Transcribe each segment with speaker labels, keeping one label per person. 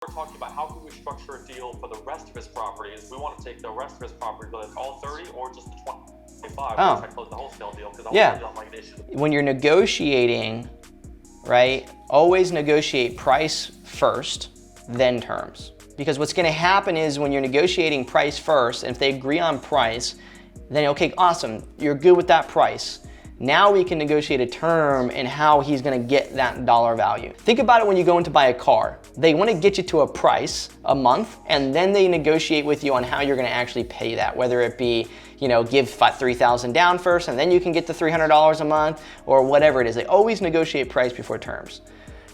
Speaker 1: we're talking about how can we structure a deal for the rest of his properties. We want to take the rest of his property, whether it's all 30 or just the 25.
Speaker 2: Oh.
Speaker 1: I close the wholesale deal because
Speaker 2: Yeah.
Speaker 1: I'm like an issue.
Speaker 2: When you're negotiating, right, always negotiate price first, then terms. Because what's gonna happen is when you're negotiating price first, and if they agree on price, then okay, awesome, you're good with that price. Now we can negotiate a term and how he's gonna get that dollar value. Think about it when you go in to buy a car. They wanna get you to a price a month, and then they negotiate with you on how you're gonna actually pay that, whether it be, you know, give $3,000 down first, and then you can get the $300 a month, or whatever it is. They always negotiate price before terms.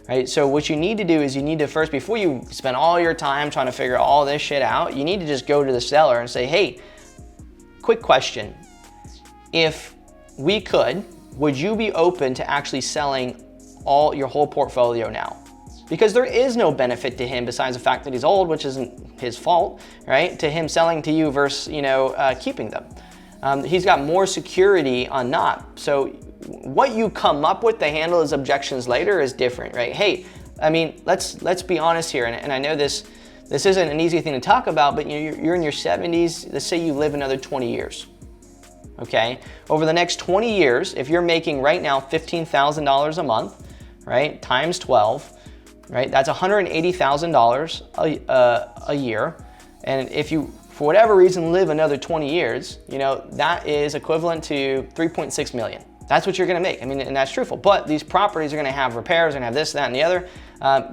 Speaker 2: Right? So what you need to do is you need to first, before you spend all your time trying to figure all this shit out, you need to just go to the seller and say, hey, quick question. If we could, would you be open to actually selling your whole portfolio now? Because there is no benefit to him besides the fact that he's old, which isn't his fault, right? To him selling to you versus, you know, keeping them. He's got more security on not. So what you come up with to handle his objections later is different, right? Hey, I mean, let's be honest here, and I know this isn't an easy thing to talk about, but you're in your 70s. Let's say you live another 20 years. Okay, over the next 20 years, if you're making right now $15,000 a month, right, times 12, right, that's $180,000 a year. And if you, for whatever reason, live another 20 years, you know, that is equivalent to 3.6 million. That's what you're gonna make. I mean, and that's truthful. But these properties are gonna have repairs, they're gonna have this, that, and the other.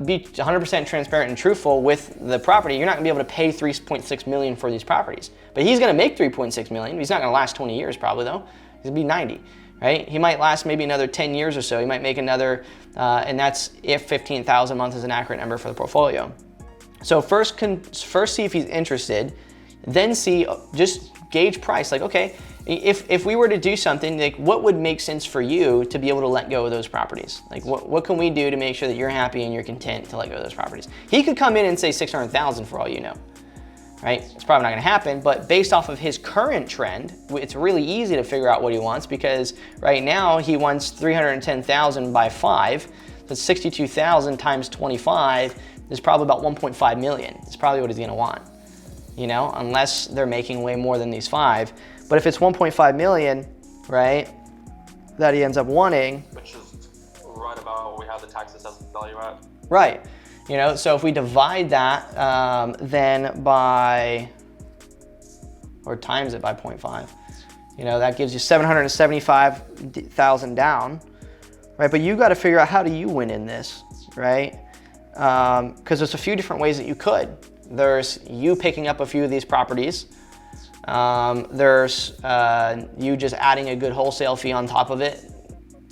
Speaker 2: Be 100% transparent and truthful with the property. You're not gonna be able to pay 3.6 million for these properties. But he's gonna make 3.6 million. He's not gonna last 20 years probably though. He's gonna be 90, right? He might last maybe another 10 years or so. He might make another, and that's if 15,000 a month is an accurate number for the portfolio. So first see if he's interested, then see, just gauge price. Like, okay, if we were to do something, like what would make sense for you to be able to let go of those properties? Like what can we do to make sure that you're happy and you're content to let go of those properties? He could come in and say 600,000 for all you know, right? It's probably not gonna happen, but based off of his current trend, it's really easy to figure out what he wants, because right now he wants 310,000 by 5, so 62,000 times 25 is probably about 1.5 million. It's probably what he's gonna want, you know, unless they're making way more than these 5. But if it's 1.5 million, right, that he ends up wanting.
Speaker 1: Which is right about what we have the tax assessment value at.
Speaker 2: Right, you know, so if we divide that then by, or times it by 0.5, you know, that gives you 775,000 down, right? But you got to figure out, how do you win in this, right? Because there's a few different ways that you could. There's you picking up a few of these properties. There's you just adding a good wholesale fee on top of it.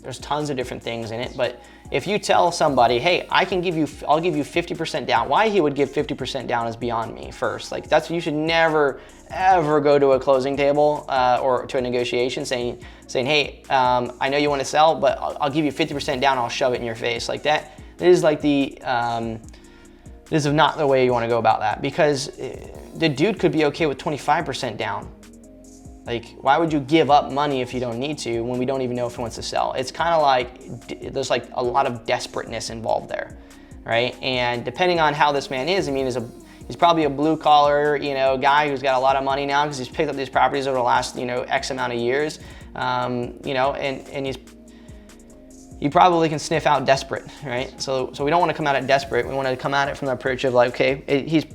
Speaker 2: There's tons of different things in it, but if you tell somebody, hey, I'll give you 50% down. Why he would give 50% down is beyond me first. Like you should never, ever go to a closing table or to a negotiation saying, hey, I know you want to sell, but I'll give you 50% down, I'll shove it in your face. Like that is like this is not the way you want to go about that, because the dude could be okay with 25% down. Like, why would you give up money if you don't need to when we don't even know if he wants to sell? It's kind of like, there's like a lot of desperateness involved there, right? And depending on how this man is, I mean, he's probably a blue collar, you know, guy who's got a lot of money now because he's picked up these properties over the last, you know, X amount of years, you know, and you probably can sniff out desperate, right? So we don't want to come at it desperate. We want to come at it from the approach of like, okay,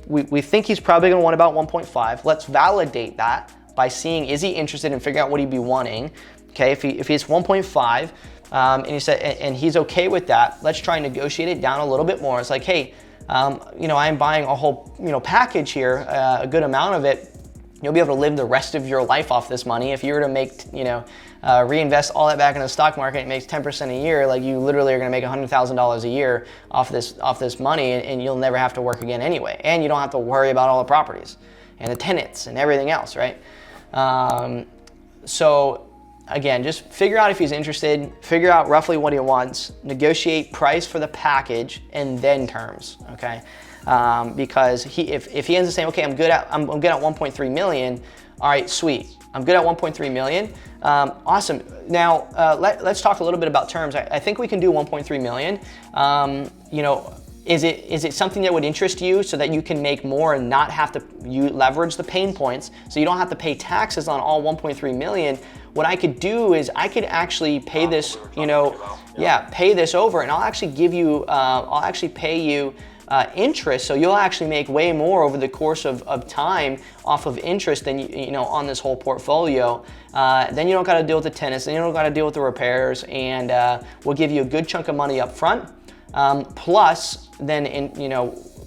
Speaker 2: we think he's probably going to want about 1.5. Let's validate that by seeing, is he interested in figuring out what he'd be wanting? Okay, if he's 1.5 and he said, and he's okay with that, let's try and negotiate it down a little bit more. It's like, hey, you know, I'm buying a whole, you know, package here, a good amount of it. You'll be able to live the rest of your life off this money. If you were to make, you know, reinvest all that back in the stock market, it makes 10% a year. Like, you literally are going to make $100,000 a year off this money, and you'll never have to work again anyway. And you don't have to worry about all the properties and the tenants and everything else, right? So again, just figure out if he's interested, figure out roughly what he wants, negotiate price for the package, and then terms. Okay. Because if he ends up saying, okay, I'm good at 1.3 million. All right, sweet. I'm good at 1.3 million. Awesome. Now let's talk a little bit about terms. I think we can do 1.3 million. You know, is it something that would interest you so that you can make more and not have to leverage the pain points, so you don't have to pay taxes on all 1.3 million? What I could do is I could actually pay this, pay this over, and I'll actually give you, I'll actually pay you interest, so you'll actually make way more over the course of time off of interest than on this whole portfolio. Then you don't got to deal with the tenants, then you don't got to deal with the repairs, and we'll give you a good chunk of money up front. Plus, then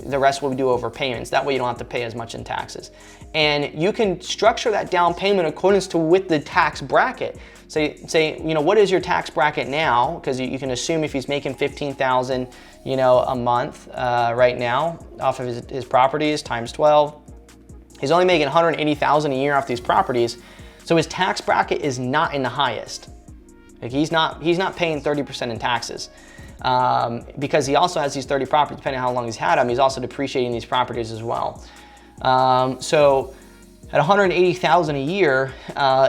Speaker 2: the rest will do over payments. That way you don't have to pay as much in taxes. And you can structure that down payment in accordance to with the tax bracket. Say, what is your tax bracket now? Because you can assume if he's making $15,000, a month right now off of his properties times 12, he's only making $180,000 a year off these properties. So his tax bracket is not in the highest. Like he's not paying 30% in taxes. Because he also has these 30 properties, depending on how long he's had them, he's also depreciating these properties as well. So at $180,000 a year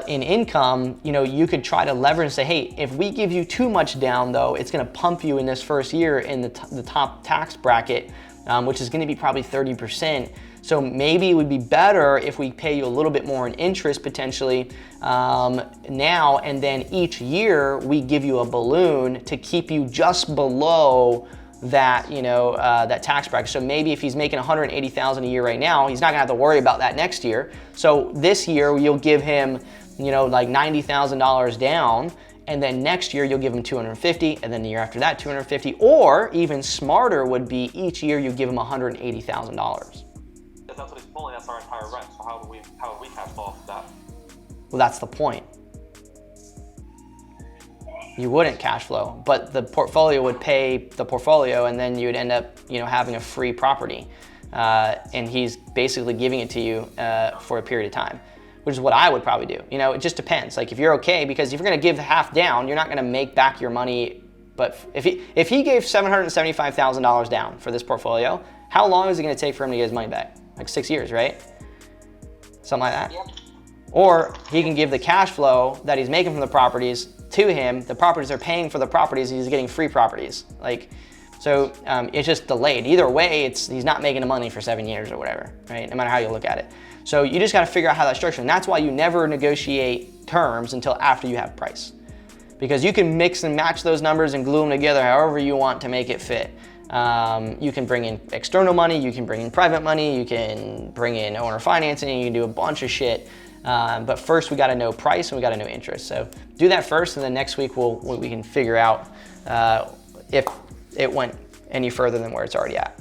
Speaker 2: in income, you could try to leverage and say, hey, if we give you too much down though, it's gonna pump you in this first year in the top tax bracket, which is gonna be probably 30%. So maybe it would be better if we pay you a little bit more in interest potentially now, and then each year we give you a balloon to keep you just below that, that tax bracket. So maybe if he's making $180,000 a year right now, he's not gonna have to worry about that next year. So this year you'll give him, like $90,000 down, and then next year you'll give him $250,000, and then the year after that $250,000, or even smarter would be each year you give him $180,000.
Speaker 1: If that's what he's pulling, that's our entire rent. So how would we cash flow off of that?
Speaker 2: Well, that's the point. You wouldn't cash flow, but the portfolio would pay the portfolio, and then you would end up, having a free property, and he's basically giving it to you for a period of time, which is what I would probably do. It just depends. Like if you're okay, because if you're gonna give half down, you're not gonna make back your money. But if he gave $775,000 down for this portfolio, how long is it gonna take for him to get his money back? Like 6 years, right? Something like that. Yep. Or he can give the cash flow that he's making from the properties to him. The properties are paying for the properties, and he's getting free properties. So it's just delayed. Either way, he's not making the money for 7 years or whatever, right? No matter how you look at it. So you just got to figure out how that's structured, and that's why you never negotiate terms until after you have price, because you can mix and match those numbers and glue them together however you want to make it fit. You can bring in external money, you can bring in private money, you can bring in owner financing, you can do a bunch of shit. But first we gotta know price and we gotta know interest. So do that first, and then next week we can figure out if it went any further than where it's already at.